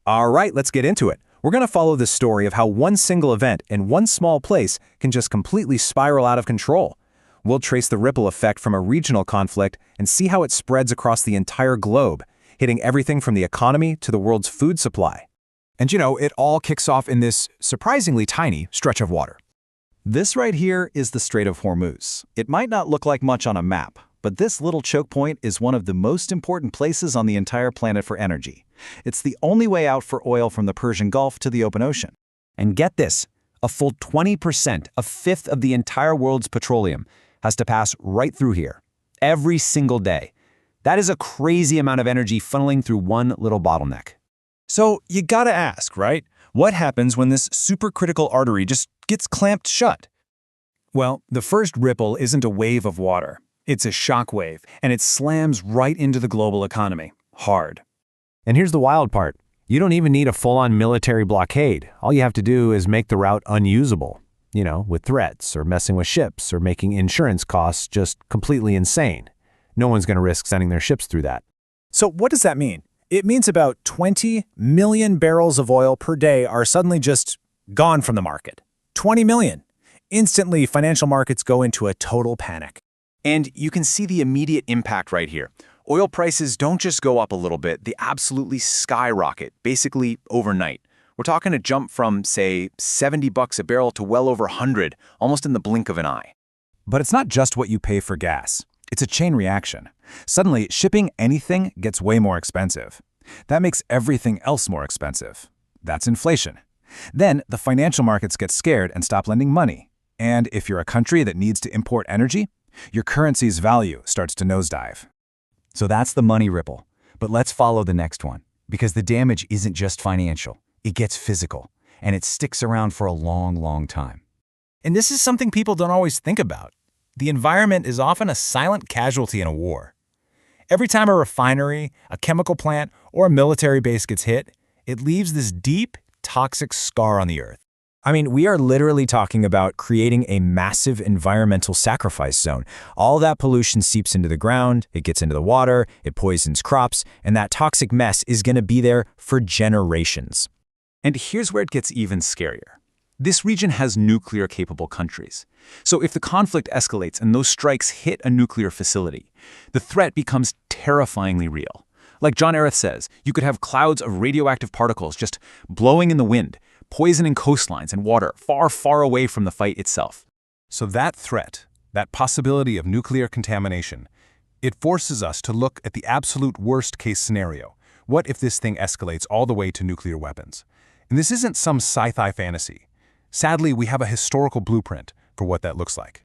All right, let's get into it. We're going to follow the story of how one single event in one small place can just completely spiral out of control. We'll trace the ripple effect from a regional conflict and see how it spreads across the entire globe, hitting everything from the economy to the world's food supply. And it all kicks off in this surprisingly tiny stretch of water. This right here is the Strait of Hormuz. It might not look like much on a map, but this little choke point is one of the most important places on the entire planet for energy. It's the only way out for oil from the Persian Gulf to the open ocean. And get this, a full 20%, a fifth of the entire world's petroleum, has to pass right through here, every single day. That is a crazy amount of energy funneling through one little bottleneck. So you gotta ask, right? What happens when this supercritical artery just gets clamped shut? Well, the first ripple isn't a wave of water. It's a shock wave, and it slams right into the global economy, hard. And here's the wild part. You don't even need a full-on military blockade. All you have to do is make the route unusable, with threats or messing with ships or making insurance costs just completely insane. No one's going to risk sending their ships through that. So what does that mean? It means about 20 million barrels of oil per day are suddenly just gone from the market. 20 million. Instantly, financial markets go into a total panic. And you can see the immediate impact right here. Oil prices don't just go up a little bit, they absolutely skyrocket, basically overnight. We're talking a jump from, say, $70 a barrel to well over 100, almost in the blink of an eye. But it's not just what you pay for gas. It's a chain reaction. Suddenly, shipping anything gets way more expensive. That makes everything else more expensive. That's inflation. Then the financial markets get scared and stop lending money. And if you're a country that needs to import energy, your currency's value starts to nosedive. So that's the money ripple. But let's follow the next one, because the damage isn't just financial. It gets physical, and it sticks around for a long, long time. And this is something people don't always think about. The environment is often a silent casualty in a war. Every time a refinery, a chemical plant, or a military base gets hit, it leaves this deep, toxic scar on the earth. I mean, we are literally talking about creating a massive environmental sacrifice zone. All that pollution seeps into the ground, it gets into the water, it poisons crops, and that toxic mess is going to be there for generations. And here's where it gets even scarier. This region has nuclear-capable countries. So if the conflict escalates and those strikes hit a nuclear facility, the threat becomes terrifyingly real. Like John Areth says, you could have clouds of radioactive particles just blowing in the wind, poisoning coastlines and water far, far away from the fight itself. So that threat, that possibility of nuclear contamination, it forces us to look at the absolute worst-case scenario. What if this thing escalates all the way to nuclear weapons? And this isn't some sci-fi fantasy. Sadly, we have a historical blueprint for what that looks like.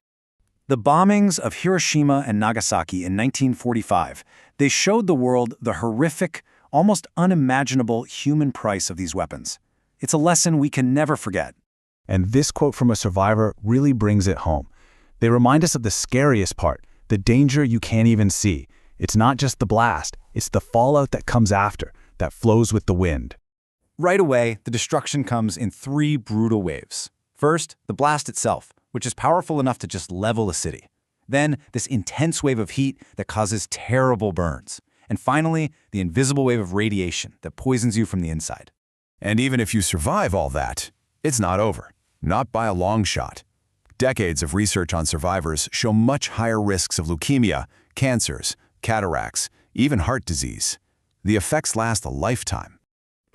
The bombings of Hiroshima and Nagasaki in 1945, they showed the world the horrific, almost unimaginable human price of these weapons. It's a lesson we can never forget. And this quote from a survivor really brings it home. They remind us of the scariest part, the danger you can't even see. It's not just the blast, it's the fallout that comes after, that flows with the wind. Right away, the destruction comes in 3 brutal waves. First, the blast itself, which is powerful enough to just level a city. Then, this intense wave of heat that causes terrible burns. And finally, the invisible wave of radiation that poisons you from the inside. And even if you survive all that, it's not over. Not by a long shot. Decades of research on survivors show much higher risks of leukemia, cancers, cataracts, even heart disease. The effects last a lifetime.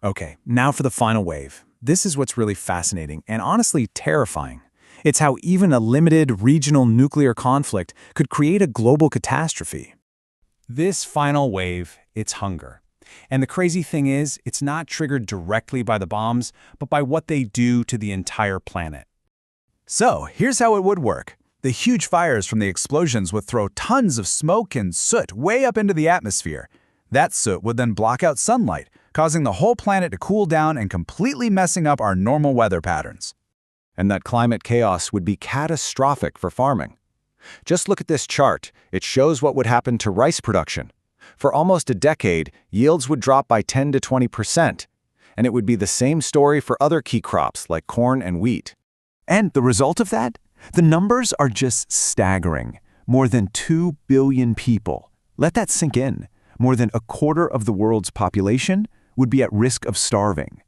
Okay, now for the final wave. This is what's really fascinating and honestly terrifying. It's how even a limited regional nuclear conflict could create a global catastrophe. This final wave, it's hunger. And the crazy thing is, it's not triggered directly by the bombs, but by what they do to the entire planet. So, here's how it would work. The huge fires from the explosions would throw tons of smoke and soot way up into the atmosphere. That soot would then block out sunlight, causing the whole planet to cool down and completely messing up our normal weather patterns. And that climate chaos would be catastrophic for farming. Just look at this chart. It shows what would happen to rice production. For almost a decade, yields would drop by 10 to 20%. And it would be the same story for other key crops like corn and wheat. And the result of that? The numbers are just staggering. More than 2 billion people. Let that sink in. More than a quarter of the world's population would be at risk of starving.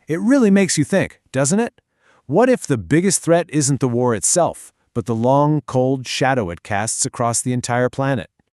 It really makes you think, doesn't it? What if the biggest threat isn't the war itself, but the long, cold shadow it casts across the entire planet?